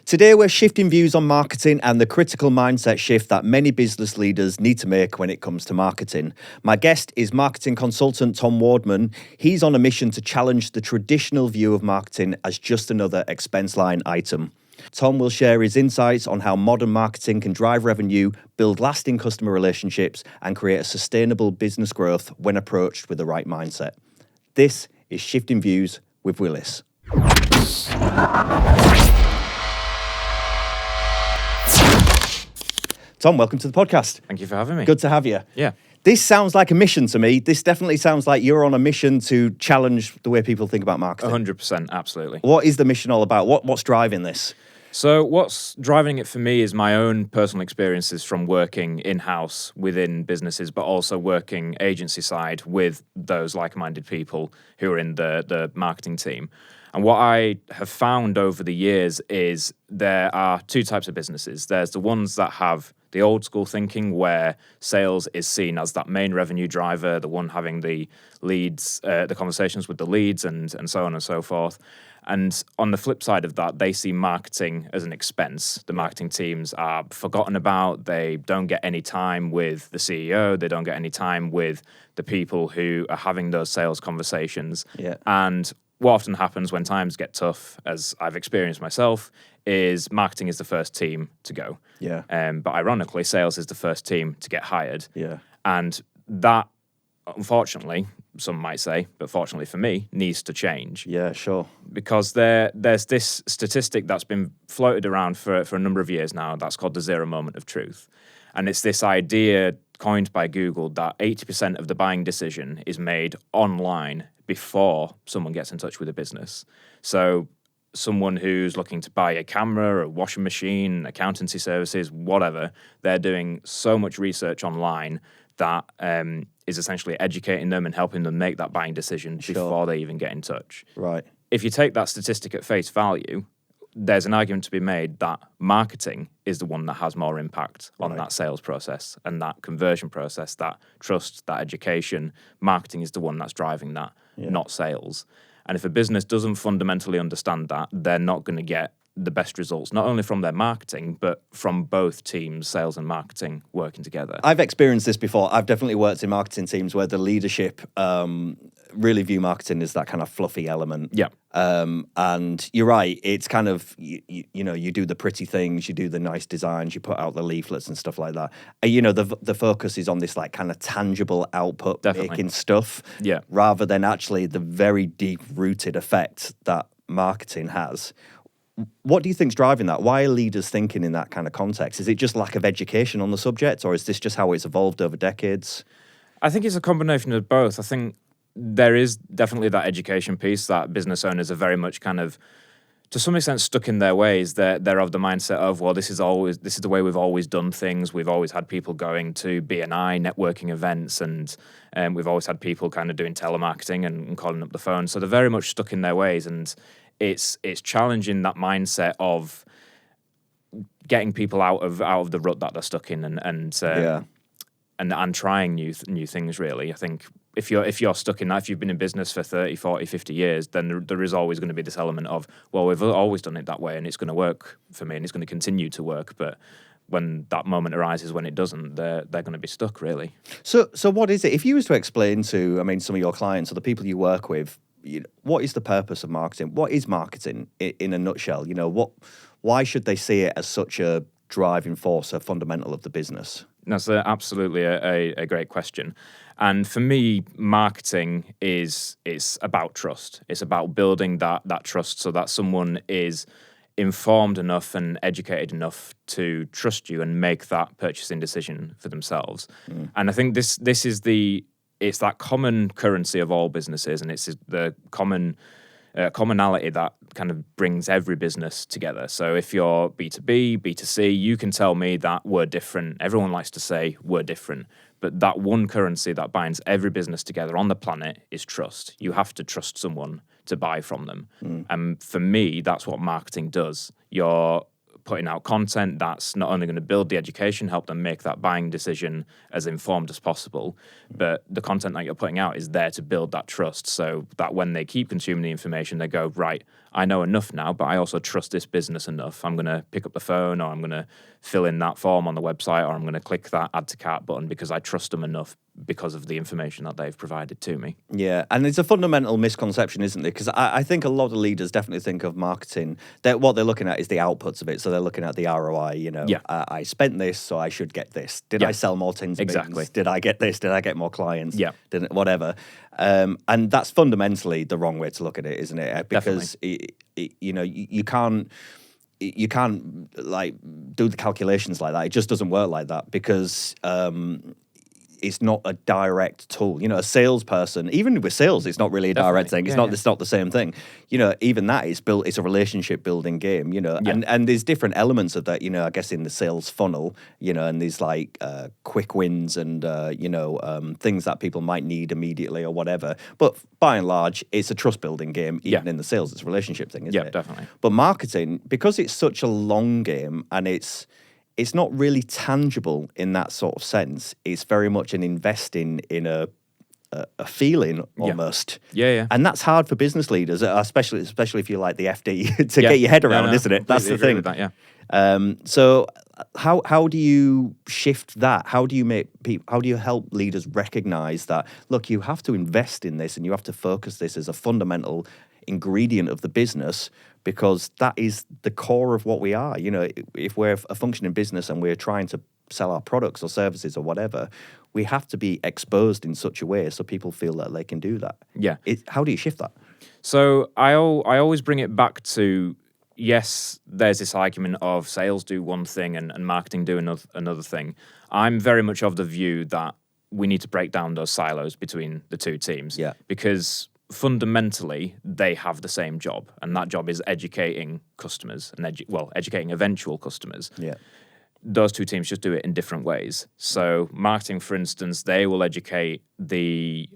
Today, we're shifting views on marketing and the critical mindset shift that many business leaders need to make when it comes to marketing. My guest is marketing consultant Tom Wardman. He's on a mission to challenge the traditional view of marketing as just another expense line item. Tom will share his insights on how modern marketing can drive revenue, build lasting customer relationships, and create a sustainable business growth when approached with the right mindset. This is Shifting Views with Willis. Tom, welcome to the podcast. Thank you for having me. Good to have you. Yeah. This sounds like a mission to me. This definitely sounds like you're on a mission to challenge the way people think about marketing. 100%, absolutely. What is the mission all about? What's driving this? So what's driving it for me is my own personal experiences from working in-house within businesses, but also working agency side with those like-minded people who are in the marketing team. And what I have found over the years is there are two types of businesses. There's the ones that have the old school thinking where sales is seen as that main revenue driver, the one having the leads, the conversations with the leads and so on and so forth. And on the flip side of that, they see marketing as an expense. The marketing teams are forgotten about. They don't get any time with the CEO. They don't get any time with the people who are having those sales conversations. Yeah. And what often happens when times get tough, as I've experienced myself, is marketing is the first team to go. Yeah. But ironically, sales is the first team to get hired. Yeah. And that, unfortunately, some might say, but fortunately for me, needs to change. Yeah, sure. Because there's this statistic that's been floated around for a number of years now that's called the 0 moment of truth. And it's this idea coined by Google that 80% of the buying decision is made online before someone gets in touch with a business. So someone who's looking to buy a camera, a washing machine, accountancy services, whatever, they're doing so much research online that is essentially educating them and helping them make that buying decision before they even get in touch. Right. If you take that statistic at face value, there's an argument to be made that marketing is the one that has more impact on that sales process and that conversion process, that trust, that education. Marketing is the one that's driving that, not sales. And if a business doesn't fundamentally understand that, they're not going to get the best results, not only from their marketing, but from both teams, sales and marketing, working together. I've experienced this before. I've definitely worked in marketing teams where the leadership really view marketing as that kind of fluffy element. Yeah. And you're right. It's kind of, you know, you do the pretty things, you do the nice designs, you put out the leaflets and stuff like that. And, you know, the focus is on this like kind of tangible output making stuff. Yeah. Rather than actually the very deep rooted effect that marketing has. What do you think's driving that? Why are leaders thinking in that kind of context? Is it just lack of education on the subject, or is this just how it's evolved over decades? I think it's a combination of both. I think there is definitely that education piece that business owners are very much kind of, to some extent, stuck in their ways. They're of the mindset of, well, this is the way we've always done things. We've always had people going to B&I networking events, and we've always had people kind of doing telemarketing and calling up the phone. So they're very much stuck in their ways, and it's challenging that mindset of getting people out of the rut that they're stuck in and trying new things. Really, I think if you're stuck in that, if you've been in business for 30, 40, 50 years, then there is always going to be this element of, well, we've always done it that way and it's going to work for me and it's going to continue to work. But when that moment arises when it doesn't, they're going to be stuck, really. So what is it? If you was to explain to, some of your clients or the people you work with, what is the purpose of marketing? What is marketing in a nutshell? Why should they see it as such a driving force, a fundamental of the business? That's absolutely a great question. And for me, marketing it's about trust. It's about building that trust so that someone is informed enough and educated enough to trust you and make that purchasing decision for themselves. And I think this is it's that common currency of all businesses, and it's the commonality that kind of brings every business together. So if you're B2B, B2C, you can tell me that we're different. Everyone likes to say we're different, but that one currency that binds every business together on the planet is trust. You have to trust someone to buy from them. And for me, that's what marketing does. You're putting out content that's not only going to build the education, help them make that buying decision as informed as possible, but the content that you're putting out is there to build that trust so that when they keep consuming the information, they go, right, I know enough now, but I also trust this business enough. I'm going to pick up the phone, or I'm going to fill in that form on the website, or I'm going to click that add to cart button because I trust them enough because of the information that they've provided to me. Yeah, and it's a fundamental misconception, isn't it? Because I think a lot of leaders definitely think of marketing, that what they're looking at is the outputs of it. So they're looking at the ROI, Yeah. I spent this, so I should get this. Did I sell more tins and Exactly. beans? Did I get this? Did I get more clients? Yeah. Didn't, whatever. And that's fundamentally the wrong way to look at it, isn't it? Because, you can't like do the calculations like that. It just doesn't work like that because it's not a direct tool. A salesperson, even with sales, it's not really a direct thing. It's not the same thing. Even that is built. It's a relationship building game. And there's different elements of that. I guess in the sales funnel. And there's like quick wins and things that people might need immediately or whatever. But by and large, it's a trust building game. Even in the sales, it's a relationship thing, isn't it? Yeah, definitely. But marketing, because it's such a long game and it's not really tangible in that sort of sense. It's very much an investing in a feeling almost. Yeah. And that's hard for business leaders, especially if you're like the FD, to get your head around, isn't it? That's the thing. That, yeah. So how do you shift that? How do you help leaders recognize that, look, you have to invest in this and you have to focus this as a fundamental ingredient of the business, because that is the core of what we are. If we're a functioning business and we're trying to sell our products or services or whatever, we have to be exposed in such a way so people feel that they can do that. Yeah. How do you shift that? So I always bring it back to, yes, there's this argument of sales do one thing and marketing do another thing. I'm very much of the view that we need to break down those silos between the two teams. Yeah. Because fundamentally, they have the same job, and that job is educating customers and educating eventual customers. Yeah. Those two teams just do it in different ways. So marketing, for instance, they will educate the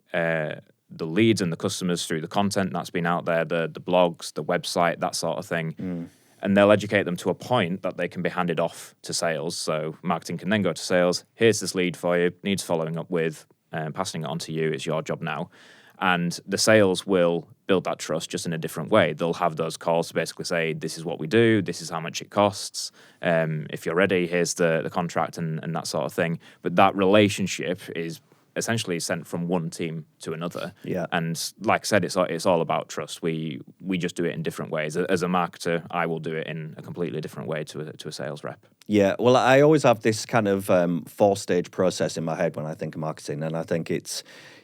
leads and the customers through the content that's been out there, the blogs, the website, that sort of thing. And they'll educate them to a point that they can be handed off to sales. So marketing can then go to sales. Here's this lead for you, needs following up with, passing it on to you. It's your job now. And the sales will build that trust just in a different way. They'll have those calls to basically say, this is what we do, this is how much it costs. If you're ready, here's the contract and that sort of thing. But that relationship is essentially sent from one team to another. Yeah. And like I said, it's all about trust. We just do it in different ways. As a marketer, I will do it in a completely different way to a sales rep. Yeah, well, I always have this kind of 4-stage process in my head when I think of marketing, and I think it's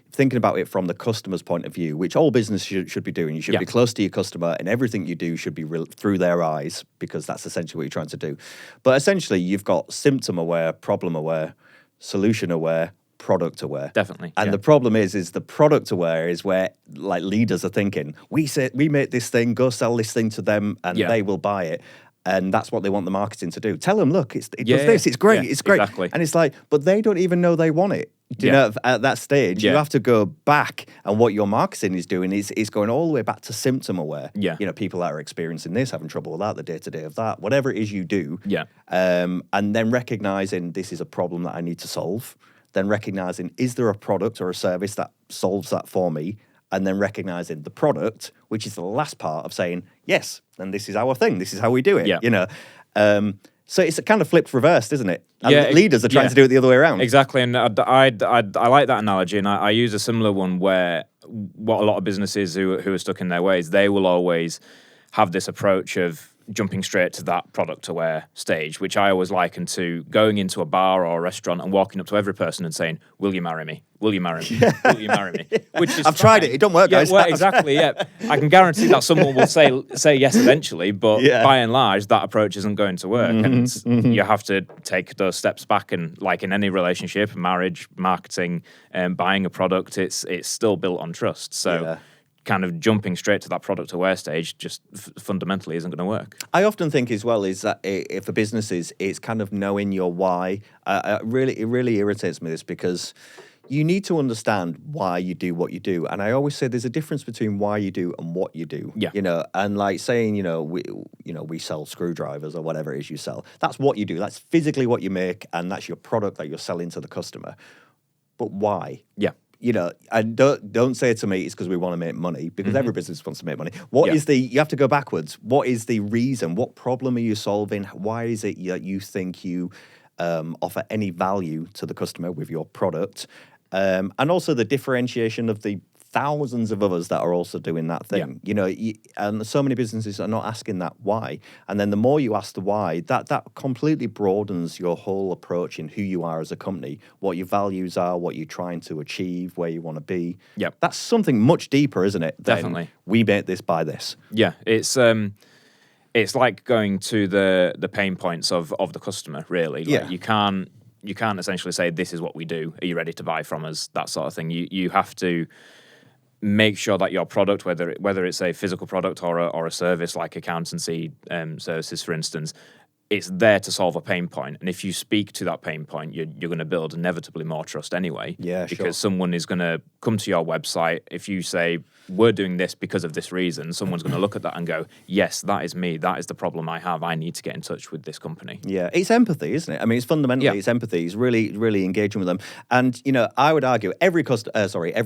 thinking about it from the customer's point of view, which all business should be doing. You should be close to your customer, and everything you do should be through their eyes, because that's essentially what you're trying to do. But essentially, you've got symptom aware, problem aware, solution aware, product aware. Definitely. And the problem is the product aware is where like leaders are thinking, we make this thing, go sell this thing to them, and they will buy it. And that's what they want the marketing to do. Tell them, look, it does this. It's great. It's great. Exactly. And it's like, but they don't even know they want it. Do you know, at that stage, you have to go back, and what your marketing is doing is going all the way back to symptom aware. Yeah. People that are experiencing this, having trouble with that, the day-to-day of that, whatever it is you do. Yeah. And then recognizing this is a problem that I need to solve. Then recognizing, is there a product or a service that solves that for me? And then recognizing the product, which is the last part of saying, yes, and this is our thing. This is how we do it. Yeah. So it's a kind of flipped reversed, isn't it? And Yeah, leaders are trying to do it the other way around. Exactly, and I like that analogy, and I use a similar one where what a lot of businesses who are stuck in their ways, they will always have this approach of jumping straight to that product aware stage, which I always liken to going into a bar or a restaurant and walking up to every person and saying, "Will you marry me? Will you marry me? Will you marry me?" Which is I've tried it; it don't work, guys. Well, exactly. Yeah, I can guarantee that someone will say yes eventually, but by and large, that approach isn't going to work, and you have to take those steps back. And like in any relationship, marriage, marketing, buying a product, it's still built on trust. So. Kind of jumping straight to that product aware stage just fundamentally isn't going to work. I often think as well is that for businesses, it's kind of knowing your why. It really irritates me, this, because you need to understand why you do what you do. And I always say there's a difference between why you do and what you do. Yeah. And like saying, we sell screwdrivers or whatever it is you sell. That's what you do. That's physically what you make, and that's your product that you're selling to the customer. But why? Yeah. and don't say to me it's because we want to make money, because every business wants to make money. What Yeah. is you have to go backwards. What is the reason? What problem are you solving? Why is it that you think you offer any value to the customer with your product? And also the differentiation of the thousands of others that are also doing that thing. And so many businesses are not asking that why. And then the more you ask the why, that completely broadens your whole approach in who you are as a company, what your values are, what you're trying to achieve, where you want to be. Yep. That's something much deeper, isn't it? Definitely. We make this by this. Yeah, it's like going to the pain points of the customer, really. Like you can't essentially say, this is what we do, are you ready to buy from us, that sort of thing. You have to make sure that your product, whether it's a physical product or a service like accountancy services, for instance, it's there to solve a pain point. And if you speak to that pain point, you're going to build inevitably more trust anyway. Yeah, sure. Because someone is going to come to your website. If you say, we're doing this because of this reason, someone's going to look at that and go, yes, that is me. That is the problem I have. I need to get in touch with this company. Yeah, it's empathy, isn't it? I mean, it's fundamentally, it's empathy. It's really, really engaging with them. And, I would argue every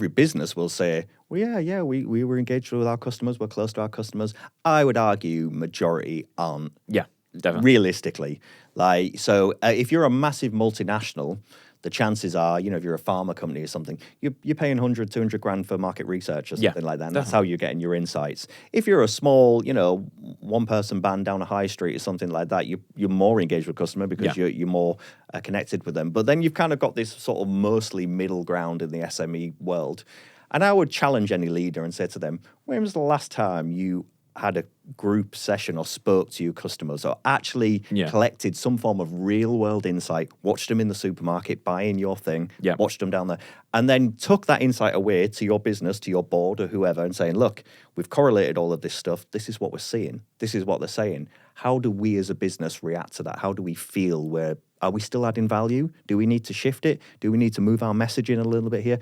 business will say, well, yeah, we were engaged with our customers. We're close to our customers. I would argue majority aren't. Yeah. Definitely. Realistically. If you're a massive multinational, the chances are, if you're a pharma company or something, you're paying 100, 200 grand for market research or something like that. And that's how you're getting your insights. If you're a small, one-person band down a high street or something like that, you're more engaged with customer because you're more connected with them. But then you've kind of got this sort of mostly middle ground in the SME world. And I would challenge any leader and say to them, when was the last time you had a group session or spoke to your customers or actually collected some form of real world insight, watched them in the supermarket buying your thing, watched them down there, and then took that insight away to your business, to your board or whoever, and saying, look, we've correlated all of this stuff. This is what we're seeing. This is what they're saying. How do we as a business react to that? How do we feel? Are we still adding value? Do we need to shift it? Do we need to move our messaging a little bit here?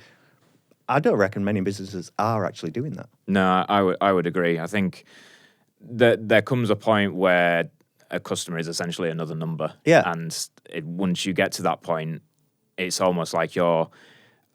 I don't reckon many businesses are actually doing that. No, I would agree. I think that there comes a point where a customer is essentially another number. Yeah. And once you get to that point, it's almost like you're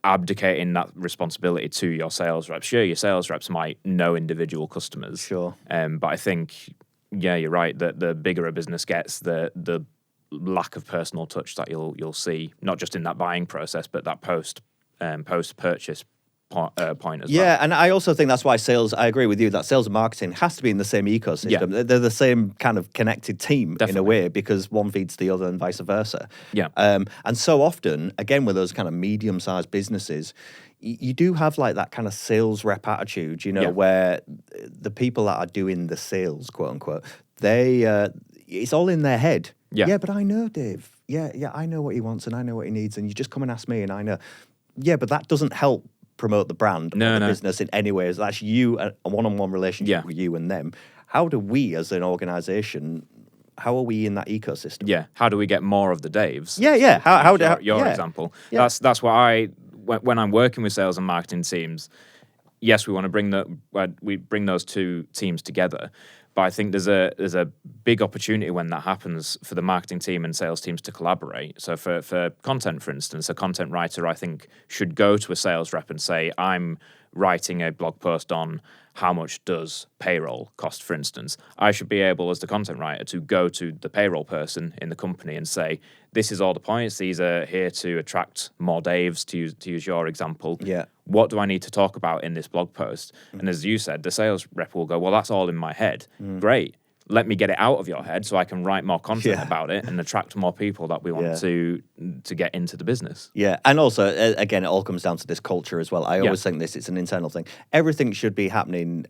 abdicating that responsibility to your sales reps. Sure, your sales reps might know individual customers. Sure. But I think, you're right, that the bigger a business gets, the lack of personal touch that you'll see, not just in that buying process, but that post-purchase point as well. Yeah, and I also think that's why I agree with you, that sales and marketing has to be in the same ecosystem. Yeah. They're the same kind of connected team Definitely. in a way, because one feeds the other and vice versa. Yeah. And so often, again, with those kind of medium-sized businesses, you do have like that kind of sales rep attitude, where the people that are doing the sales, quote unquote, it's all in their head. Yeah, but I know Dave. Yeah, I know what he wants and I know what he needs, and you just come and ask me and I know. Yeah, but that doesn't help promote the brand or the business in any way. That's you, a one-on-one relationship with you and them. How do we as an organization, how are we in that ecosystem? Yeah, how do we get more of the Daves? Yeah. Your example. Yeah. That's what when I'm working with sales and marketing teams, yes, we want to bring those two teams together. But I think there's a big opportunity when that happens for the marketing team and sales teams to collaborate. So for content, for instance, a content writer, I think, should go to a sales rep and say, I'm writing a blog post on how much does payroll cost, for instance. I should be able, as the content writer, to go to the payroll person in the company and say, this is all the points. These are here to attract more Daves, to use your example. Yeah. What do I need to talk about in this blog post? And as you said, the sales rep will go, well, that's all in my head. Great. Let me get it out of your head so I can write more content about it and attract more people that we want to get into the business. Yeah, and also, again, it all comes down to this culture as well. I always think it's an internal thing. Everything should be happening,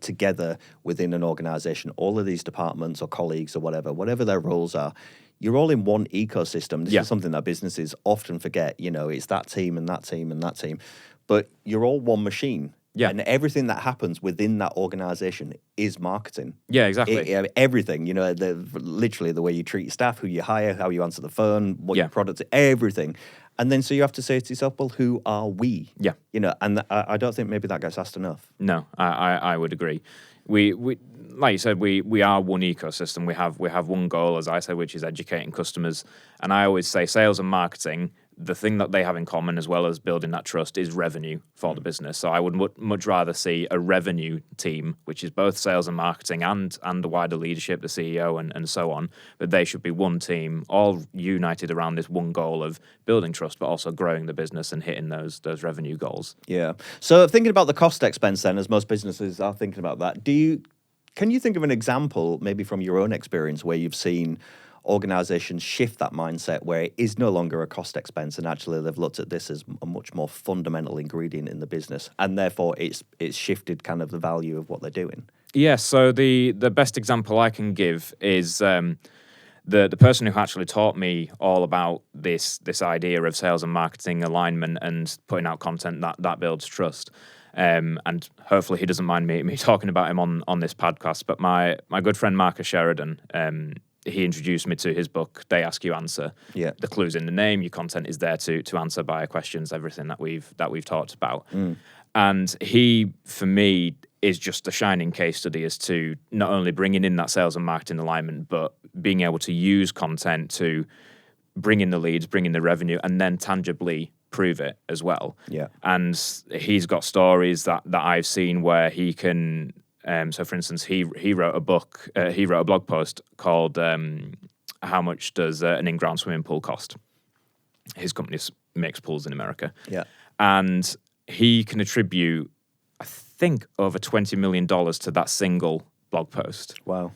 together within an organization. All of these departments or colleagues or whatever their roles are, you're all in one ecosystem. This is something that businesses often forget. It's that team and that team and that team. But you're all one machine. Yeah. And everything that happens within that organization is marketing. Yeah, exactly. Everything, literally the way you treat your staff, who you hire, how you answer the phone, what your product, everything. And then so you have to say to yourself, well, who are we? Yeah. And I don't think maybe that gets asked enough. No, I would agree. We like you said, we are one ecosystem. We have one goal, as I said, which is educating customers. And I always say sales and marketing, the thing that they have in common, as well as building that trust, is revenue for the business. So I would much rather see a revenue team, which is both sales and marketing and the wider leadership, the CEO and so on. But they should be one team, all united around this one goal of building trust, but also growing the business and hitting those revenue goals. Yeah. So thinking about the cost expense then, as most businesses are thinking about that, can you think of an example, maybe from your own experience, where you've seen organizations shift that mindset where it is no longer a cost expense and actually they've looked at this as a much more fundamental ingredient in the business, and therefore it's shifted kind of the value of what they're doing? Yeah, so the best example I can give is the person who actually taught me all about this idea of sales and marketing alignment and putting out content that builds trust. And hopefully he doesn't mind me talking about him on this podcast. But my good friend Marcus Sheridan, he introduced me to his book, They Ask You Answer. Yeah. The clue's in the name. Your content is there to answer buyer questions, everything that we've talked about. And he, for me, is just a shining case study as to not only bringing in that sales and marketing alignment, but being able to use content to bring in the leads, bring in the revenue, and then tangibly prove it as well. Yeah. And he's got stories that I've seen where he can. So, for instance, he wrote a book. He wrote a blog post called "How Much Does an In-Ground Swimming Pool Cost?" His company makes pools in America. Yeah. And he can attribute, I think, over $20 million to that single blog post. Wow.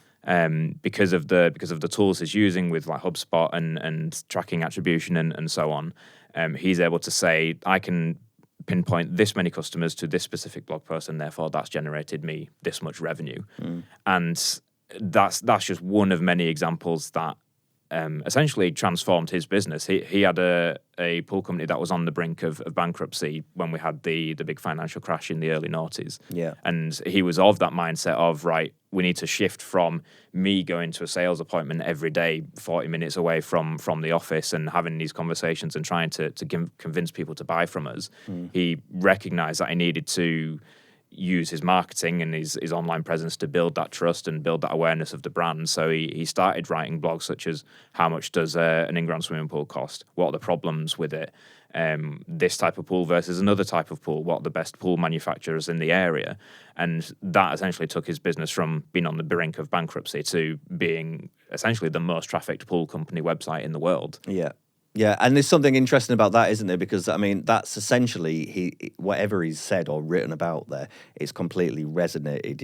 Because of the tools he's using with like HubSpot and tracking attribution and so on, he's able to say, I can pinpoint this many customers to this specific blog post, and therefore that's generated me this much revenue. And that's just one of many examples that essentially transformed his business. He had a pool company that was on the brink of bankruptcy when we had the big financial crash in the early noughties. Yeah. And he was of that mindset of, right, we need to shift from me going to a sales appointment every day, 40 minutes away from the office and having these conversations and trying to convince people to buy from us. He recognized that I needed to use his marketing and his online presence to build that trust and build that awareness of the brand. So he started writing blogs such as, how much does an in-ground swimming pool cost? What are the problems with it? This type of pool versus another type of pool. What are the best pool manufacturers in the area? And that essentially took his business from being on the brink of bankruptcy to being essentially the most trafficked pool company website in the world. Yeah. Yeah, and there's something interesting about that, isn't there? Because, I mean, that's essentially, whatever he's said or written about there, it's completely resonated.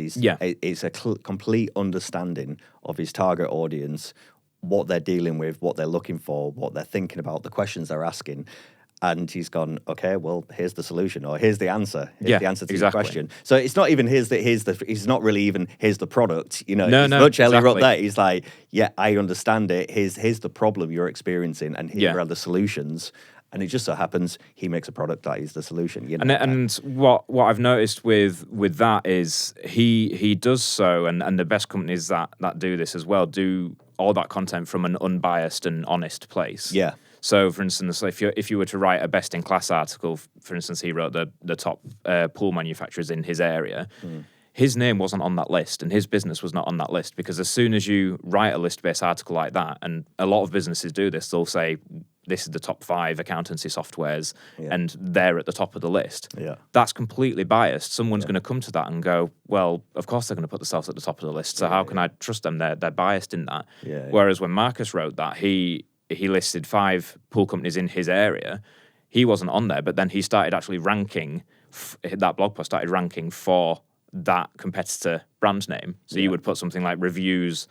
It's a complete understanding of his target audience, what they're dealing with, what they're looking for, what they're thinking about, the questions they're asking. And he's gone, okay, well, here's the solution, or here's the answer. Here's the answer to the question. So it's not even he's not really even here's the product. You know, Ellie wrote that. He's like, yeah, I understand it. Here's the problem you're experiencing, and here are the solutions. And it just so happens he makes a product that is the solution. You know? And what I've noticed with that is he does so, and the best companies that do this as well do all that content from an unbiased and honest place. Yeah. So, for instance, if you were to write a best-in-class article, for instance, he wrote the top pool manufacturers in his area, his name wasn't on that list, and his business was not on that list, because as soon as you write a list-based article like that, and a lot of businesses do this, they'll say, this is the top 5 accountancy softwares, and they're at the top of the list. Yeah. That's completely biased. Someone's going to come to that and go, well, of course they're going to put themselves at the top of the list, so how can I trust them? They're biased in that. Whereas when Marcus wrote that, he listed 5 pool companies in his area. He wasn't on there, but then he started actually ranking, that blog post started ranking for that competitor brand name. So you would put something like reviews,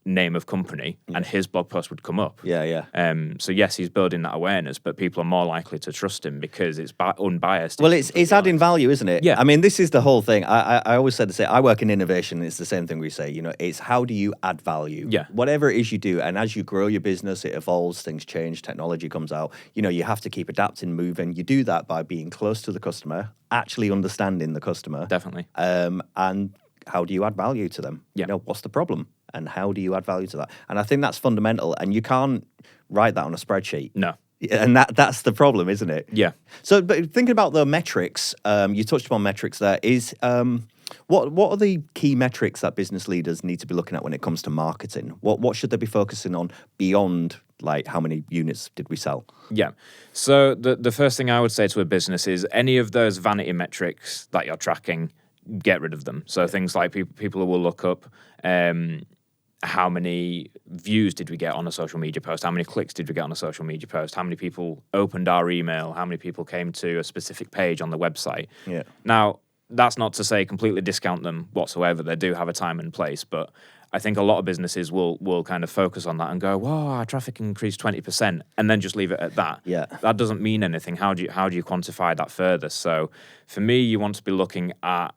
name of company, and his blog post would come up. So yes, he's building that awareness, but people are more likely to trust him because it's unbiased. Well, it's adding value, isn't it? Yeah. I mean, this is the whole thing. I always said to say, I work in innovation. It's the same thing we say, you know, it's how do you add value? Yeah. Whatever it is you do, and as you grow your business, it evolves, things change, technology comes out. You know, you have to keep adapting, moving. You do that by being close to the customer, actually understanding the customer. Definitely. And how do you add value to them? Yeah. You know, what's the problem? And how do you add value to that? And I think that's fundamental. And you can't write that on a spreadsheet. No. And that's the problem, isn't it? Yeah. So, but thinking about the metrics, you touched upon metrics there. What are the key metrics that business leaders need to be looking at when it comes to marketing? What should they be focusing on beyond like how many units did we sell? Yeah. So the first thing I would say to a business is any of those vanity metrics that you're tracking, get rid of them. So things like people will look up how many views did we get on a social media post? How many clicks did we get on a social media post? How many people opened our email? How many people came to a specific page on the website? Yeah. Now, that's not to say completely discount them whatsoever. They do have a time and place, but I think a lot of businesses will kind of focus on that and go, "Whoa, our traffic increased 20%," and then just leave it at that. Yeah. That doesn't mean anything. How do you quantify that further? So, for me, you want to be looking at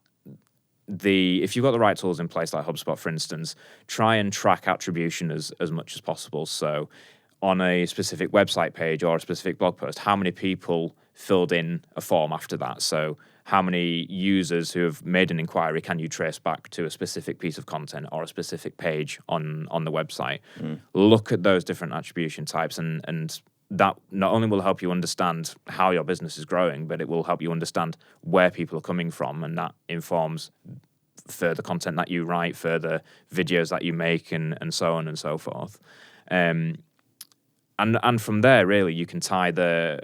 if you've got the right tools in place, like HubSpot, for instance, try and track attribution as much as possible. So, on a specific website page or a specific blog post, how many people filled in a form after that? So, how many users who have made an inquiry can you trace back to a specific piece of content or a specific page on the website? Look at those different attribution types, and that not only will help you understand how your business is growing, but it will help you understand where people are coming from, and that informs further content that you write, further videos that you make, and so on and so forth. And from there, really, you can tie the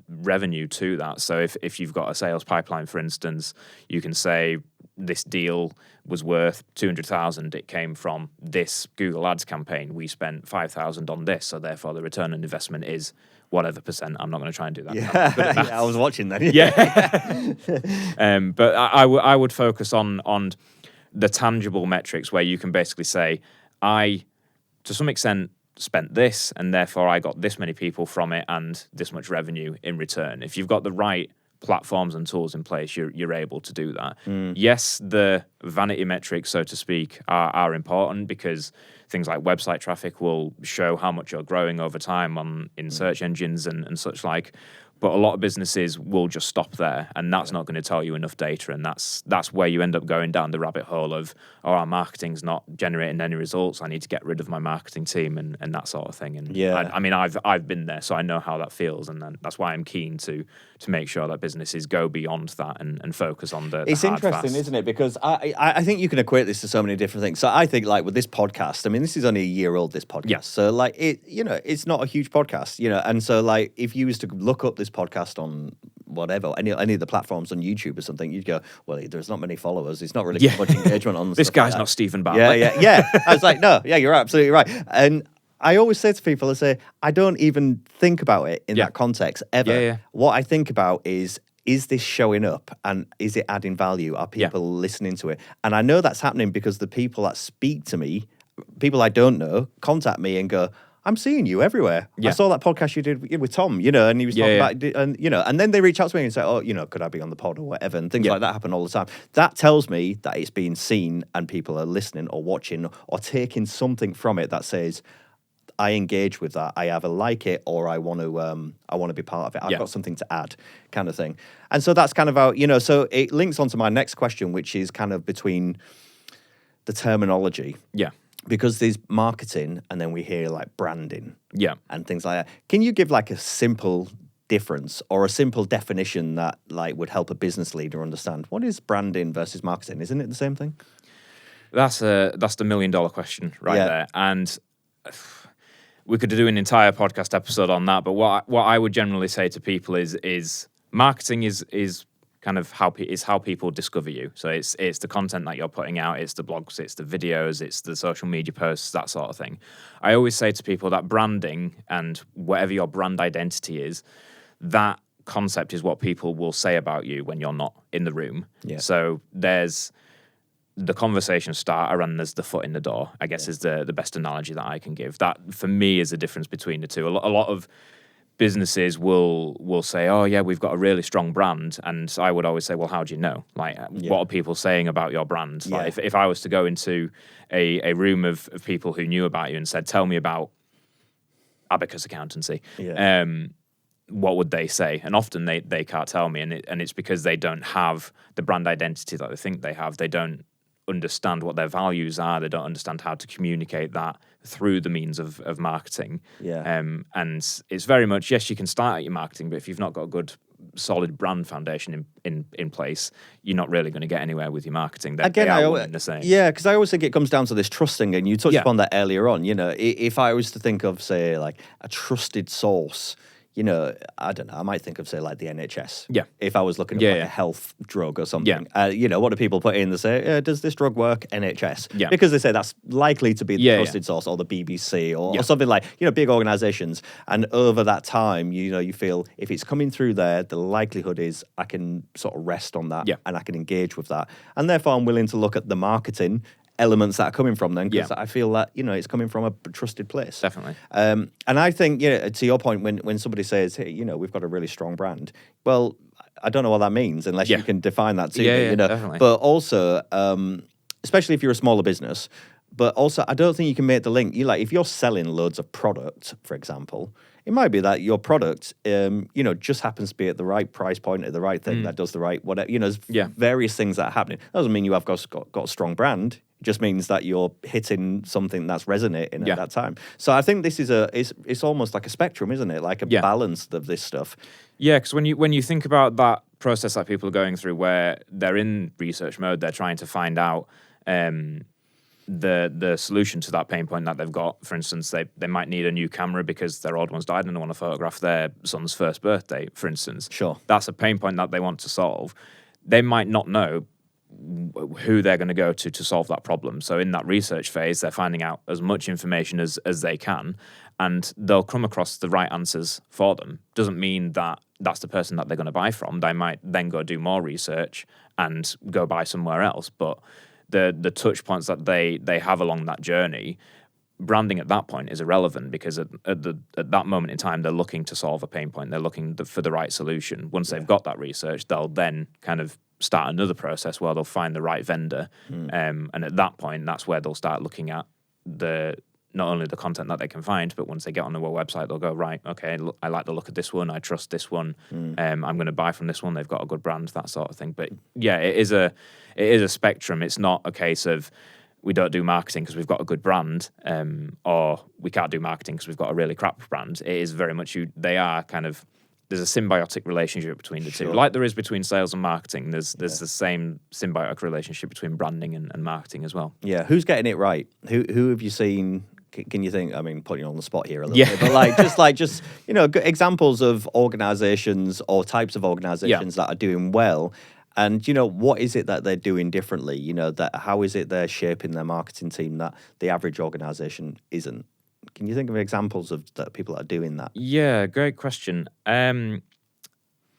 revenue to that. So if you've got a sales pipeline, for instance, you can say this deal was worth 200,000. It came from this Google Ads campaign. We spent 5,000 on this, so therefore the return on investment is whatever percent. I'm not going to try and do that. Yeah, I was watching that. Yeah. But I would focus on the tangible metrics where you can basically say, I, to some extent, spent this, and therefore I got this many people from it and this much revenue in return. If you've got the right platforms and tools in place, you're able to do that. Yes, the vanity metrics, so to speak, are important because things like website traffic will show how much you're growing over time in search engines and such like. But a lot of businesses will just stop there, and that's not going to tell you enough data, and that's where you end up going down the rabbit hole of, our marketing's not generating any results. I need to get rid of my marketing team and that sort of thing. And I mean, I've been there, so I know how that feels, and that's why I'm keen to make sure that businesses go beyond that and focus on the It's hard, interesting, fast. isn't it? Because I think you can equate this to so many different things. So I think, like, with this podcast, I mean, this is only a year old, this podcast. Yeah. So, like, it's not a huge podcast, and so, like, if you was to look up this podcast on whatever, any of the platforms on YouTube or something, you'd go, well, there's not many followers. It's not really much engagement on This guy's like not Stephen Bartlett. Yeah. I was like, no, yeah, you're absolutely right. And I always say to people, I don't even think about it in that context ever. Yeah. What I think about is this showing up and is it adding value? Are people listening to it? And I know that's happening because the people that speak to me, people I don't know, contact me and go, I'm seeing you everywhere. Yeah. I saw that podcast you did with Tom, and he was talking about it, and then they reach out to me and say, could I be on the pod or whatever? And things like that happen all the time. That tells me that it's being seen and people are listening or watching or taking something from it that says, I engage with that. I either like it or I want to be part of it. I've got something to add, kind of thing. And so that's kind of how, so it links onto my next question, which is kind of between the terminology. Yeah. Because there's marketing and then we hear like branding and things like that. Can you give like a simple difference or a simple definition that like would help a business leader understand what is branding versus marketing? Isn't it the same thing? That's the $1 million question there. And we could do an entire podcast episode on that. But what I would generally say to people is marketing is kind of how people discover you. So it's the content that you're putting out, it's the blogs, it's the videos, it's the social media posts, that sort of thing. I always say to people that branding and whatever your brand identity is, that concept is what people will say about you when you're not in the room. Yeah. So there's the conversation starter and there's the foot in the door, I guess is the best analogy that I can give. That for me is the difference between the two. A lot of businesses will say, oh yeah, we've got a really strong brand, and I would always say, well, how do you know? Like, what are people saying about your brand? Yeah. Like, if I was to go into a room of people who knew about you and said, tell me about Abacus Accountancy, what would they say? And often they can't tell me, and it's because they don't have the brand identity that they think they have. They don't understand what their values are. They don't understand how to communicate that through the means of marketing. And it's very much, yes, you can start at your marketing, but if you've not got a good solid brand foundation in place, you're not really going to get anywhere with your marketing. Again, they are one and the same. Yeah, because I always think it comes down to this trust thing, and you touched Yeah. upon that earlier on. You know, if I was to think of, say, like a trusted source, you know, I don't know, I might think of, say, like the NHS. Yeah. If I was looking at like a health drug or something. Yeah. You know, what do people put in? They say, does this drug work? NHS. Yeah. Because they say that's likely to be the Yeah, trusted source, or the BBC or Yeah. something like, you know, big organizations. And over that time, you know, you feel if it's coming through there, the likelihood is I can sort of rest on that Yeah. and I can engage with that. And therefore, I'm willing to look at the marketing elements that are coming from them, because I feel that, you know, it's coming from a trusted place. Definitely. And I think, yeah, to your point, when somebody says, hey, you know, we've got a really strong brand, well, I don't know what that means unless you can define that to me, you know. Definitely. But also, especially if you're a smaller business, but also I don't think you can make the link. You like if you're selling loads of product, for example, it might be that your product, you know, just happens to be at the right price point, at the right thing that does the right whatever. You know, there's various things that are happening. That doesn't mean you have got a strong brand. It just means that you're hitting something that's resonating at that time. So I think this is it's almost like a spectrum, isn't it? Like a balance of this stuff. Yeah, because when you think about that process that people are going through, where they're in research mode, they're trying to find out the solution to that pain point that they've got. For instance, they might need a new camera because their old one's died and they want to photograph their son's first birthday, for instance. Sure. That's a pain point that they want to solve. They might not know who they're going to go to solve that problem. So in that research phase, they're finding out as much information as they can, and they'll come across the right answers for them. Doesn't mean that that's the person that they're going to buy from. They might then go do more research and go buy somewhere else. But the touch points that they have along that journey, branding at that point is irrelevant, because at that moment in time, they're looking to solve a pain point. They're looking for the right solution. Once they've got that research, they'll then kind of start another process where they'll find the right vendor. And at that point, that's where they'll start looking at not only the content that they can find, but once they get on their website, they'll go, right, okay, look, I like the look of this one. I trust this one. I'm going to buy from this one. They've got a good brand, that sort of thing. But yeah, it is a spectrum. It's not a case of we don't do marketing because we've got a good brand, or we can't do marketing because we've got a really crap brand. It is very much they are kind of, there's a symbiotic relationship between the two. Like there is between sales and marketing, there's the same symbiotic relationship between branding and marketing as well. Yeah, who's getting it right? Who have you seen? Can you think? I mean, putting you on the spot here a little bit, but just you know, examples of organizations or types of organizations that are doing well. And, you know, what is it that they're doing differently? You know, that how is it they're shaping their marketing team that the average organization isn't? Can you think of examples of that people that are doing that? Yeah, great question.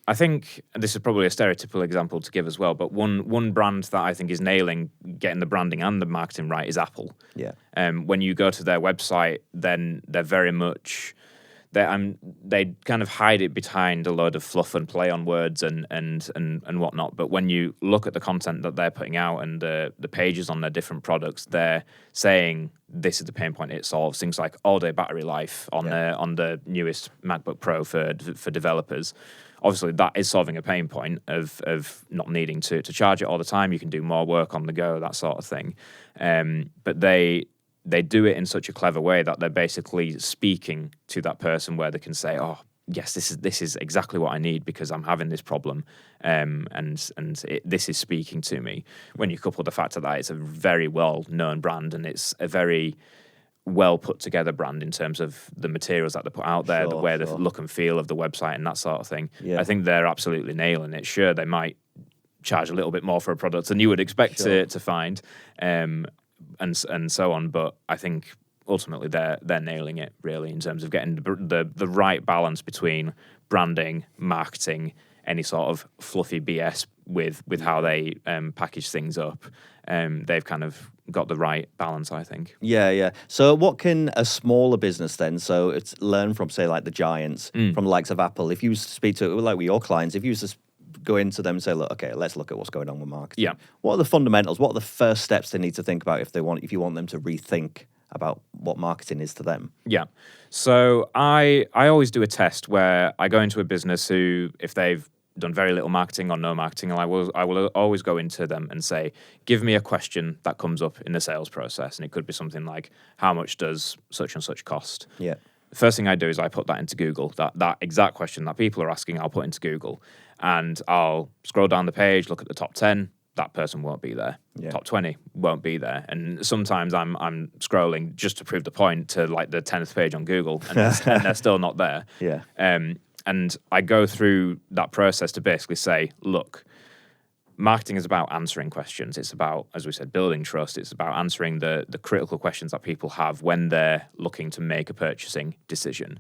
I think this is probably a stereotypical example to give as well, but one brand that I think is nailing getting the branding and the marketing right is Apple. Yeah. When you go to their website, then they're very much they kind of hide it behind a load of fluff and play on words and whatnot. But when you look at the content that they're putting out and the pages on their different products, they're saying this is the pain point it solves. Things like all-day battery life on the newest MacBook Pro for developers. Obviously, that is solving a pain point of not needing to charge it all the time. You can do more work on the go, that sort of thing. But they do it in such a clever way that they're basically speaking to that person, where they can say, "Oh, yes, this is exactly what I need because I'm having this problem, this is speaking to me." When you couple the fact that it's a very well known brand and it's a very well put together brand in terms of the materials that they put out there, the look and feel of the website and that sort of thing. Yeah. I think they're absolutely nailing it. Sure, they might charge a little bit more for a product than you would expect to find. And so on, but I think ultimately they're nailing it really in terms of getting the right balance between branding, marketing, any sort of fluffy BS with how they package things up. They've kind of got the right balance, I think. Yeah. So what can a smaller business then, so it's learn from, say, like the giants, from the likes of Apple, if you used to speak to, like with your clients, if you used to go into them and say, look, okay, let's look at what's going on with marketing. Yeah. What are the fundamentals? What are the first steps they need to think about if you want them to rethink about what marketing is to them? Yeah. So I always do a test where I go into a business who, if they've done very little marketing or no marketing, and I will always go into them and say, give me a question that comes up in the sales process. And it could be something like, how much does such and such cost? Yeah. first thing I do is I put that into Google. That exact question that people are asking, I'll put into Google, and I'll scroll down the page, look at the top 10. That person won't be there. Yeah. Top 20 won't be there. And sometimes I'm scrolling just to prove the point to like the 10th page on Google, and they're still not there. Yeah. And I go through that process to basically say, look, marketing is about answering questions. It's about, as we said, building trust. It's about answering the critical questions that people have when they're looking to make a purchasing decision.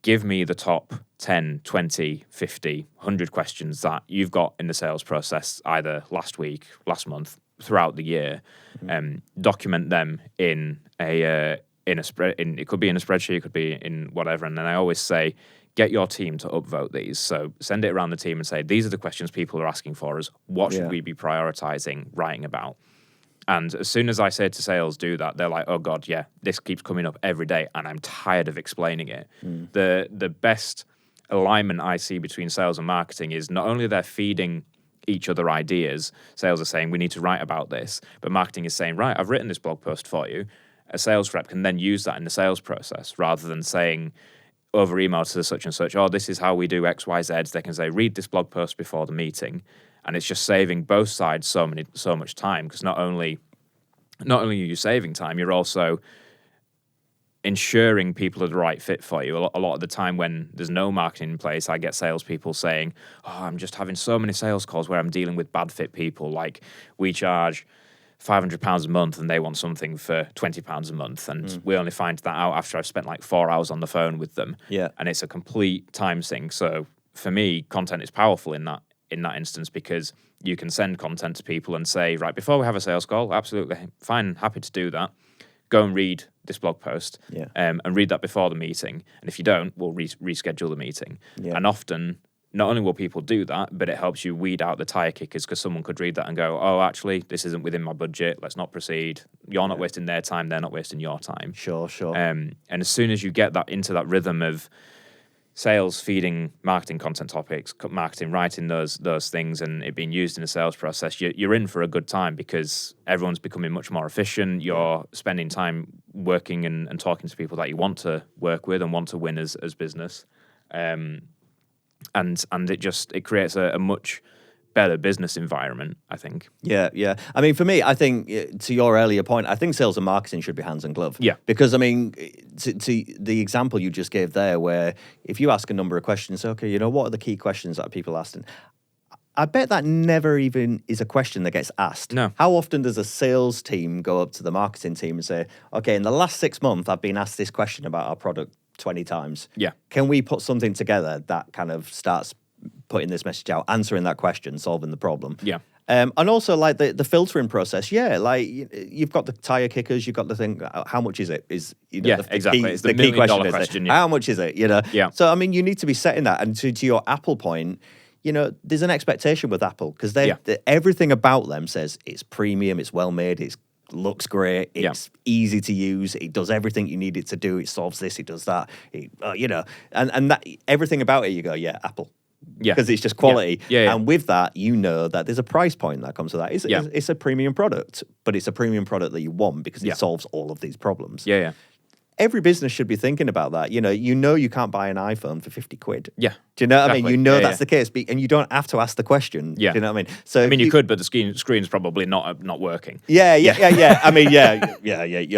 Give me the top 10, 20, 50, 100 questions that you've got in the sales process, either last week, last month, throughout the year. Document them in it could be in a spreadsheet, it could be in whatever. And then I always say, get your team to upvote these. So send it around the team and say, these are the questions people are asking for us. What should we be prioritizing writing about? And as soon as I say to sales, do that, they're like, oh God, yeah, this keeps coming up every day and I'm tired of explaining it. The best alignment I see between sales and marketing is not only they're feeding each other ideas, sales are saying, we need to write about this, but marketing is saying, right, I've written this blog post for you. A sales rep can then use that in the sales process rather than saying over email to such and such, oh, this is how we do X, Y, Z. They can say, read this blog post before the meeting. And it's just saving both sides so much time, because not only are you saving time, you're also ensuring people are the right fit for you. A lot of the time when there's no marketing in place, I get salespeople saying, oh, I'm just having so many sales calls where I'm dealing with bad fit people. Like, we charge £500 a month and they want something for £20 a month. And we only find that out after I've spent like 4 hours on the phone with them. Yeah. And it's a complete time sink. So for me, content is powerful in that instance, because you can send content to people and say, right, before we have a sales call, absolutely fine, happy to do that. Go and read this blog post and read that before the meeting. And if you don't, we'll reschedule the meeting. Yeah. And often, not only will people do that, but it helps you weed out the tire kickers, because someone could read that and go, oh, actually, this isn't within my budget. Let's not proceed. You're not wasting their time. They're not wasting your time. Sure. And as soon as you get that into that rhythm of sales feeding marketing content topics, marketing writing those things, and it being used in the sales process, you're in for a good time, because everyone's becoming much more efficient. You're spending time working and talking to people that you want to work with and want to win as business. And it creates a much better business environment, I think. Yeah. I mean, for me, I think, to your earlier point, I think sales and marketing should be hands and glove. Yeah. Because, I mean, to the example you just gave there, where if you ask a number of questions, okay, what are the key questions that people asking? I bet that never even is a question that gets asked. No. How often does a sales team go up to the marketing team and say, okay, in the last 6 months, I've been asked this question about our product 20 times. Yeah. Can we put something together that kind of starts putting this message out, answering that question, solving the problem? Yeah. And also, like, the filtering process, like, you've got the tire kickers, you've got the thing, how much is it? Exactly. Key, it's the $1 key million question. Yeah. How much is it? Yeah. So, I mean, you need to be setting that. And to your Apple point, there's an expectation with Apple, because everything about them says it's premium, it's well made, it looks great, it's easy to use, it does everything you need it to do, it solves this, it does that, and that everything about it, you go, yeah, Apple. Yeah. Because it's just quality. Yeah. And with that, that there's a price point that comes with that. It's a premium product, but it's a premium product that you want because it solves all of these problems. Yeah. Every business should be thinking about that. You can't buy an iPhone for 50 quid. Yeah. Do you know what I mean? Exactly. That's the case. And you don't have to ask the question. Yeah. Do you know what I mean? So you could, but the screen's probably not working. Yeah. I mean, yeah.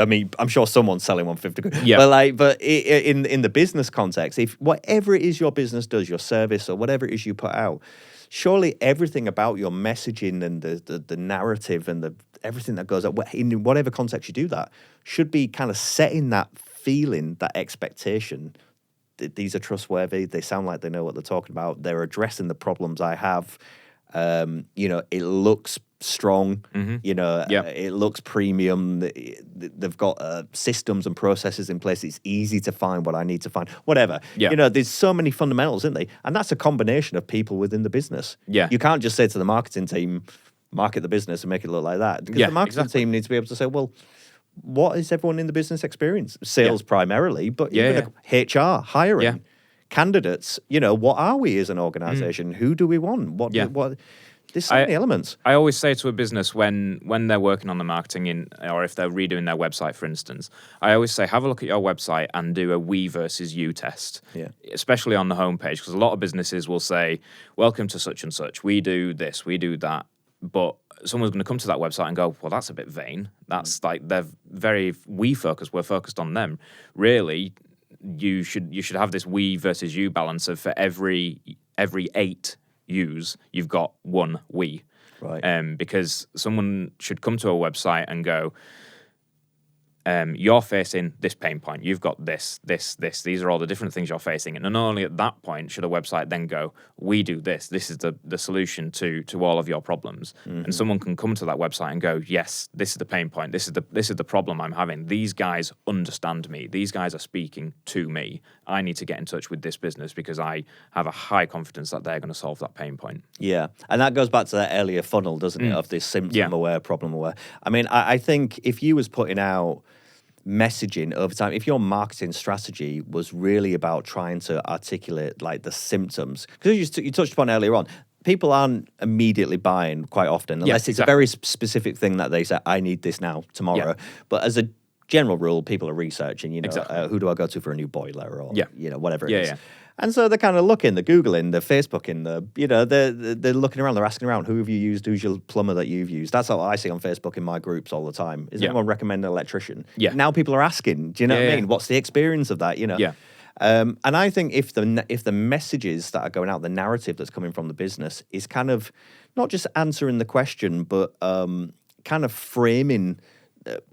I mean, I'm sure someone's selling one for 50 quid. Yeah. But in the business context, if whatever it is your business does, your service or whatever it is you put out, surely everything about your messaging and the narrative and everything that goes up, in whatever context you do that, should be kind of setting that feeling, that expectation. These are trustworthy. They sound like they know what they're talking about. They're addressing the problems I have. It looks strong. It looks premium. They've got systems and processes in place. It's easy to find what I need to find. Whatever. Yeah. There's so many fundamentals, isn't they? And that's a combination of people within the business. Yeah. You can't just say to the marketing team, market the business and make it look like that. Because the marketing team needs to be able to say, well, what is everyone in the business experience? Sales primarily, but even HR, hiring, candidates. What are we as an organization? Who do we want? What? There's so many elements. I always say to a business when they're working on the marketing or if they're redoing their website, for instance, I always say, have a look at your website and do a we versus you test, especially on the homepage, because a lot of businesses will say, welcome to such and such. We do this, we do that. But someone's going to come to that website and go, well, that's a bit vain. That's like they're very we focused. We're focused on them. Really, you should have this we versus you balance of for every 8 yous, you've got 1 we. Right. Because someone should come to a website and go, you're facing this pain point. You've got this. These are all the different things you're facing. And not only at that point should a website then go, we do this. This is the solution to all of your problems. Mm-hmm. And someone can come to that website and go, yes, this is the pain point. This is the problem I'm having. These guys understand me. These guys are speaking to me. I need to get in touch with this business because I have a high confidence that they're going to solve that pain point. Yeah. And that goes back to that earlier funnel, doesn't it, of this symptom aware, problem aware. I mean, I think if you was putting out messaging over time, if your marketing strategy was really about trying to articulate like the symptoms, because you touched upon earlier on, people aren't immediately buying quite often unless it's a very specific thing that they say, I need this now, tomorrow. But as a general rule, people are researching, who do I go to for a new boiler or, whatever it is. Yeah. And so they're kind of looking, they're Googling, they're Facebooking, they're looking around, they're asking around, who have you used, who's your plumber that you've used? That's what I see on Facebook in my groups all the time. Is anyone recommend an electrician? Yeah. Now people are asking, do you know what I mean? What's the experience of that, Yeah. And I think if the messages that are going out, the narrative that's coming from the business is kind of not just answering the question, but kind of framing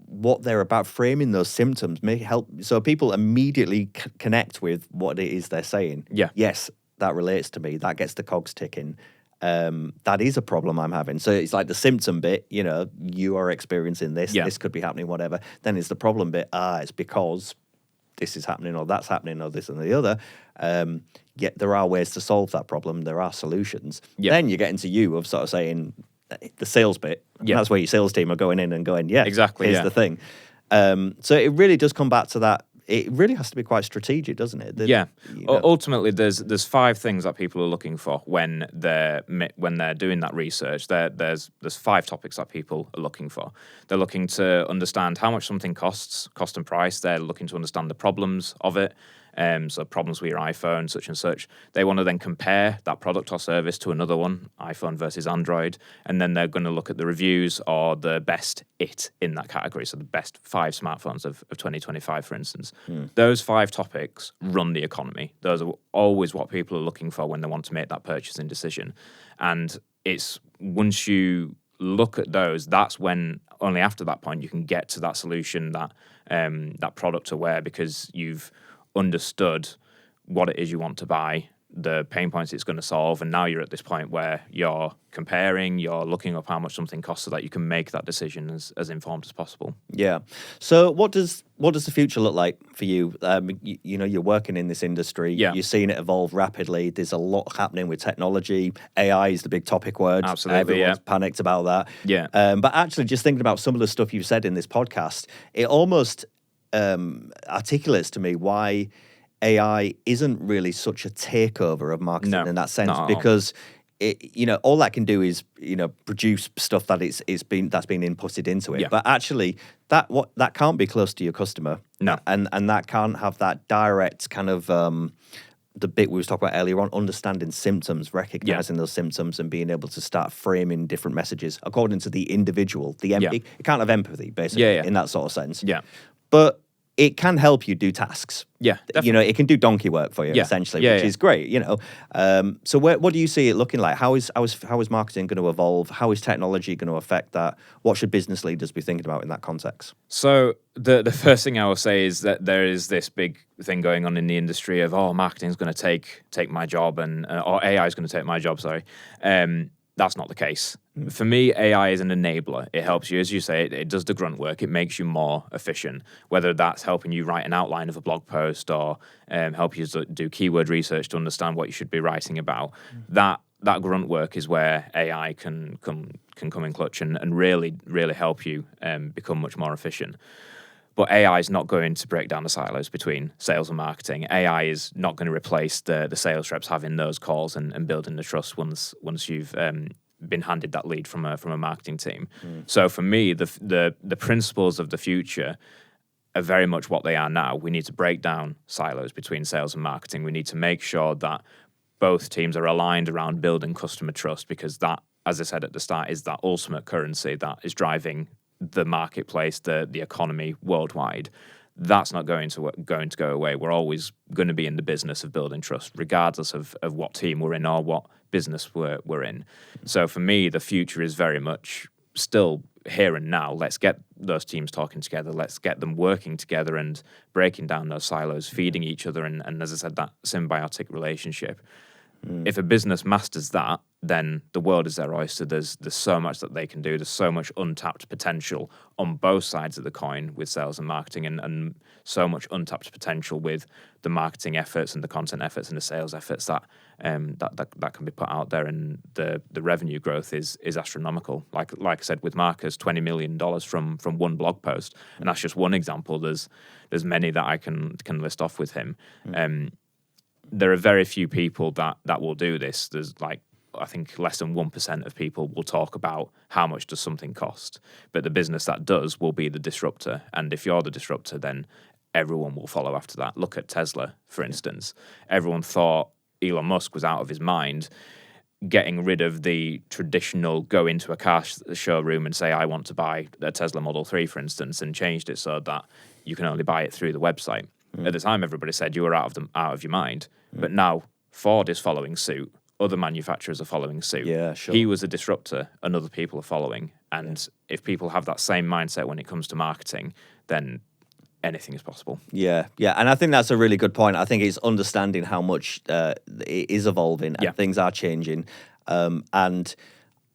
what they're about, framing those symptoms may help so people immediately connect with what it is they're saying. Yeah. Yes, that relates to me. That gets the cogs ticking. That is a problem I'm having. So it's like the symptom bit, you are experiencing this. This could be happening, whatever. Then it's the problem bit. It's because this is happening or that's happening or this and the other. Yet there are ways to solve that problem. There are solutions. Then you get into you of sort of saying, the sales bit. That's where your sales team are going in and going, exactly. Here's the thing. So it really does come back to that. It really has to be quite strategic, doesn't it? Ultimately, there's 5 things that people are looking for when they're doing that research. There's 5 topics that people are looking for. They're looking to understand how much something costs, cost and price. They're looking to understand the problems of it. So problems with your iPhone, such and such. They want to then compare that product or service to another one, iPhone versus Android, and then they're going to look at the reviews or the best in that category. So the best 5 smartphones of 2025, for instance. Those 5 topics run the economy. Those are always what people are looking for when they want to make that purchasing decision. And it's once you look at those, that's when only after that point you can get to that solution, that product aware, because you've understood what it is you want to buy, the pain points it's going to solve, and now you're at this point where you're comparing, you're looking up how much something costs so that you can make that decision as informed as possible. Yeah. So what does the future look like for you? You're working in this industry. Yeah. You're seeing it evolve rapidly. There's a lot happening with technology. AI is the big topic word. Absolutely. Everyone's panicked about that. Yeah. But actually, just thinking about some of the stuff you've said in this podcast, it almost articulates to me why AI isn't really such a takeover of marketing in that sense, because all that can do is produce stuff that that's been inputted into it. But actually, that can't be close to your customer. No, and that can't have that direct kind of the bit we was talking about earlier on, understanding symptoms, recognizing those symptoms, and being able to start framing different messages according to the individual. It can't have empathy, basically, in that sort of sense. Yeah. But it can help you do tasks. Yeah, definitely. It can do donkey work for you, essentially, which is great. So what do you see it looking like? How is marketing going to evolve? How is technology going to affect that? What should business leaders be thinking about in that context? So the first thing I will say is that there is this big thing going on in the industry of marketing is going to take my job, or AI is going to take my job. Sorry. That's not the case. For me, AI is an enabler. It helps you, as you say, it does the grunt work. It makes you more efficient, whether that's helping you write an outline of a blog post or help you do keyword research to understand what you should be writing about. That grunt work is where AI can come in clutch and really, really help you become much more efficient. But AI is not going to break down the silos between sales and marketing. AI is not going to replace the sales reps having those calls and building the trust once you've been handed that lead from a marketing team. So for me, the principles of the future are very much what they are now. We need to break down silos between sales and marketing. We need to make sure that both teams are aligned around building customer trust, because that, as I said at the start, is that ultimate currency that is driving the marketplace, the economy worldwide. That's not going to go away. We're always going to be in the business of building trust, regardless of what team we're in or what business we're in. So for me, the future is very much still here and now. Let's get those teams talking together. Let's get them working together and breaking down those silos, feeding each other, and as I said, that symbiotic relationship. If a business masters that, then the world is their oyster. There's so much that they can do. There's so much untapped potential on both sides of the coin with sales and marketing, and so much untapped potential with the marketing efforts and the content efforts and the sales efforts that that can be put out there. And the revenue growth is astronomical. Like I said, with Marcus, $20 million from one blog post, and that's just one example. There's many that I can list off with him. There are very few people that will do this. There's I think less than 1% of people will talk about how much does something cost. But the business that does will be the disruptor. And if you're the disruptor, then everyone will follow after that. Look at Tesla, for instance. Everyone thought Elon Musk was out of his mind, getting rid of the traditional go into a car showroom and say, I want to buy a Tesla Model 3, for instance, and changed it so that you can only buy it through the website. At the time, everybody said you were out of your mind. But now Ford is following suit. Other manufacturers are following suit. Yeah, sure. He was a disruptor and other people are following. And if people have that same mindset when it comes to marketing, then anything is possible. Yeah. And I think that's a really good point. I think it's understanding how much it is evolving and things are changing. And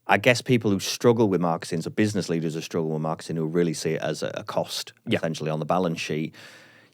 I guess people who struggle with marketing, so business leaders who struggle with marketing, who really see it as a cost, essentially, on the balance sheet,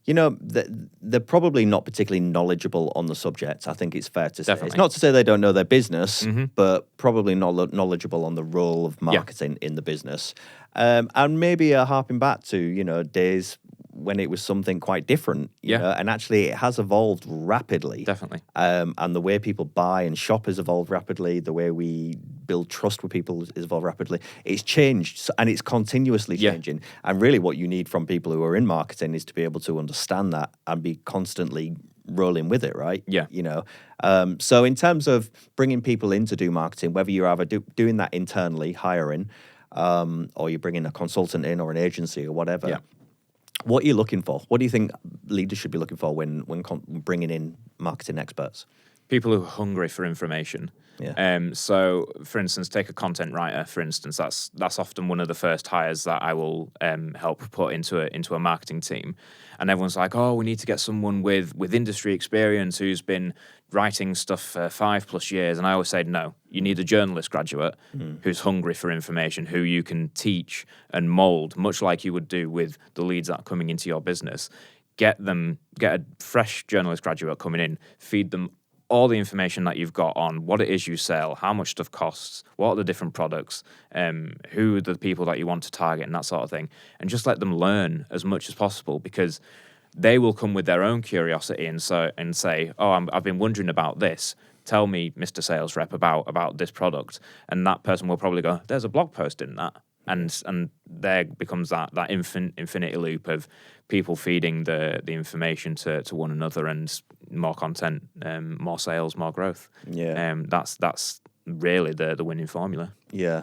they're probably not particularly knowledgeable on the subject. I think it's fair to say. Definitely. It's not to say they don't know their business, but probably not knowledgeable on the role of marketing in the business. And maybe harping back to, days when it was something quite different, you know, and actually it has evolved rapidly. Definitely. And the way people buy and shop has evolved rapidly. The way we build trust with people has evolved rapidly. It's changed, and it's continuously changing. And really what you need from people who are in marketing is to be able to understand that and be constantly rolling with it, right? Yeah. So in terms of bringing people in to do marketing, whether you're either doing that internally, hiring, or you're bringing a consultant in or an agency or whatever, what are you looking for? What do you think leaders should be looking for when bringing in marketing experts? People who are hungry for information. So, for instance, take a content writer. For instance, that's often one of the first hires that I will help put into a marketing team. And everyone's like, "Oh, we need to get someone with industry experience who's been writing stuff for 5+ years." And I always say, no, you need a journalist graduate who's hungry for information, who you can teach and mold, much like you would do with the leads that are coming into your business. Get a fresh journalist graduate coming in, feed them all the information that you've got on what it is you sell, how much stuff costs, what are the different products, who are the people that you want to target, and that sort of thing. And just let them learn as much as possible, because they will come with their own curiosity and say, "Oh, I've been wondering about this. Tell me, Mr. Sales Rep, about this product." And that person will probably go, "There's a blog post in that." And there becomes that infinity loop of people feeding the information to one another, and more content, more sales, more growth. That's really the winning formula. Yeah.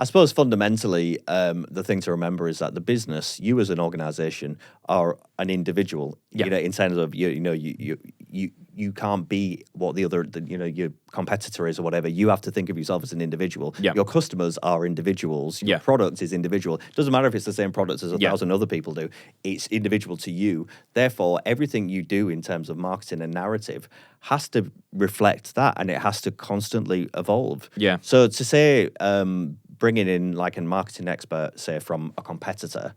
I suppose fundamentally, the thing to remember is that the business, you as an organization, are an individual. In terms of you can't be what the other your competitor is or whatever. You have to think of yourself as an individual. Your customers are individuals. Your product is individual. It doesn't matter if it's the same product as 1,000 other people do. It's individual to you. Therefore, everything you do in terms of marketing and narrative has to reflect that, and it has to constantly evolve. So to say, bringing in like a marketing expert, say from a competitor,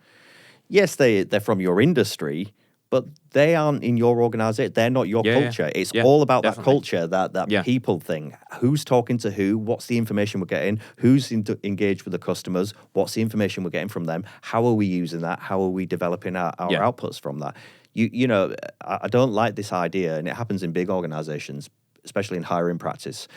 yes, they're from your industry, but they aren't in your organization. They're not your culture. It's all about that culture, that people thing. Who's talking to who? What's the information we're getting? Who's engaged with the customers? What's the information we're getting from them? How are we using that? How are we developing our outputs from that? I don't like this idea, and it happens in big organizations, especially in hiring practice,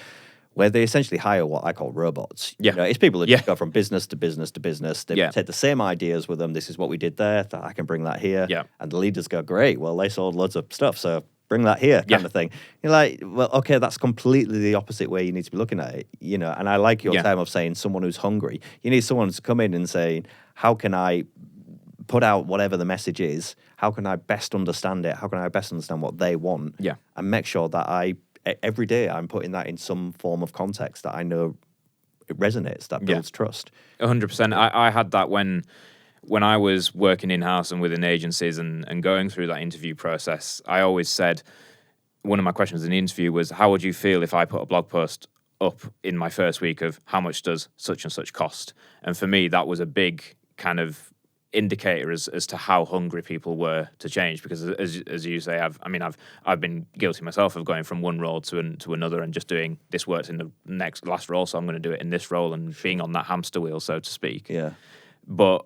where they essentially hire what I call robots. Yeah. You know, it's people that Yeah. just go from business to business to business. They Yeah. take the same ideas with them. This is what we did there. I can bring that here. Yeah. And the leaders go, great. Well, they sold loads of stuff, so bring that here, kind Yeah. of thing. You're like, well, okay, that's completely the opposite way you need to be looking at it. You know, and I like your Yeah. term of saying someone who's hungry. You need someone to come in and say, how can I put out whatever the message is? How can I best understand it? How can I best understand what they want? Yeah. And make sure that every day I'm putting that in some form of context that I know it resonates, that builds trust. 100%. I had that when I was working in-house and within agencies and going through that interview process. I always said, one of my questions in the interview was, how would you feel if I put a blog post up in my first week of how much does such and such cost? And for me, that was a big kind of indicator as to how hungry people were to change, because as you say, I've been guilty myself of going from one role to another and just doing this worked in the last role, so I'm going to do it in this role, and being on that hamster wheel, so to speak. Yeah. But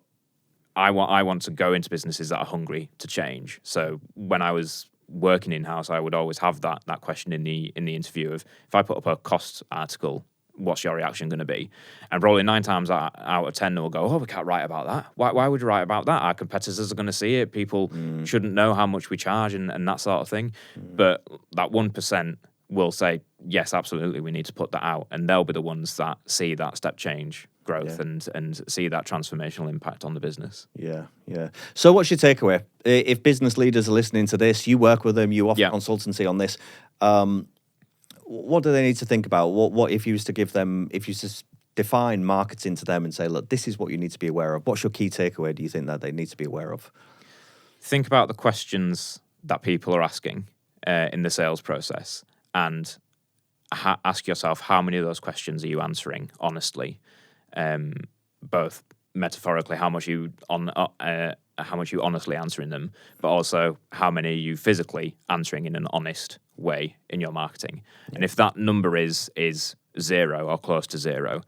I want to go into businesses that are hungry to change. So when I was working in-house, I would always have that question in the interview of, if I put up a cost article, what's your reaction going to be? And probably 9 times out of 10 will go, oh, we can't write about that. Why would you write about that? Our competitors are going to see it. People shouldn't know how much we charge and that sort of thing. But that 1% will say, yes, absolutely, we need to put that out. And they'll be the ones that see that step change growth and see that transformational impact on the business. Yeah, yeah. So what's your takeaway? If business leaders are listening to this, you work with them, you offer consultancy on this, what do they need to think about? What if you was to give them, if you just define marketing to them and say, look, this is what you need to be aware of. What's your key takeaway, do you think, that they need to be aware of? Think about the questions that people are asking in the sales process, and ask yourself, how many of those questions are you answering honestly? Both metaphorically, how much you honestly answering them, but also how many are you physically answering in an honest way in your marketing. And if that number is 0 or close to 0,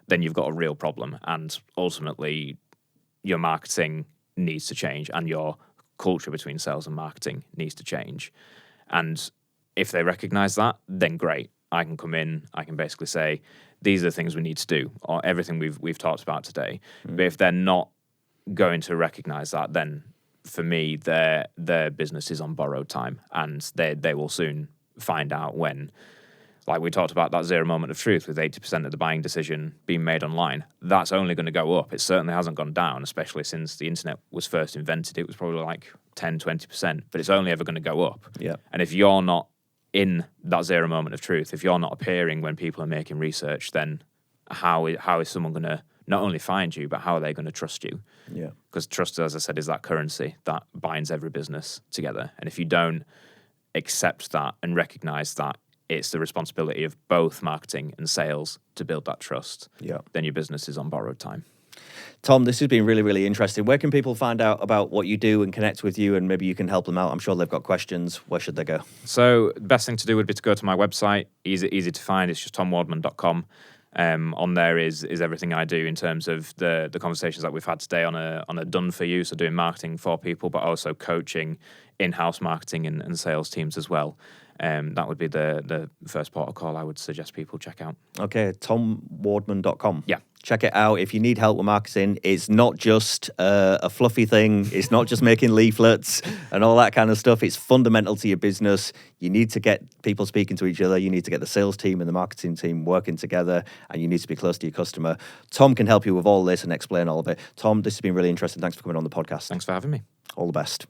then you've got a real problem, and ultimately your marketing needs to change, and your culture between sales and marketing needs to change. And if they recognize that, then great. I can come in, I can basically say, these are the things we need to do, or everything we've talked about today. But if they're not going to recognize that, then for me, their business is on borrowed time, and they will soon find out when, like we talked about that 0 moment of truth with 80% of the buying decision being made online, that's only going to go up. It certainly hasn't gone down, especially since the internet was first invented. It was probably like 10, 20%, but it's only ever going to go up. Yeah. And if you're not in that 0 moment of truth, if you're not appearing when people are making research, then how is someone going to not only find you, but how are they going to trust you? Yeah. Because trust, as I said, is that currency that binds every business together. And if you don't accept that and recognize that it's the responsibility of both marketing and sales to build that trust, then your business is on borrowed time. Tom, this has been really, really interesting. Where can people find out about what you do and connect with you, and maybe you can help them out? I'm sure they've got questions. Where should they go? So the best thing to do would be to go to my website. Easy to find. It's just tomwardman.com. On there is everything I do in terms of the conversations that we've had today on a done for you, so doing marketing for people, but also coaching in-house marketing and sales teams as well. That would be the first port of call I would suggest people check out. Okay, tomwardman.com. Yeah. Check it out. If you need help with marketing, it's not just a fluffy thing. It's not just making leaflets and all that kind of stuff. It's fundamental to your business. You need to get people speaking to each other. You need to get the sales team and the marketing team working together, and you need to be close to your customer. Tom can help you with all this and explain all of it. Tom, this has been really interesting. Thanks for coming on the podcast. Thanks for having me. All the best.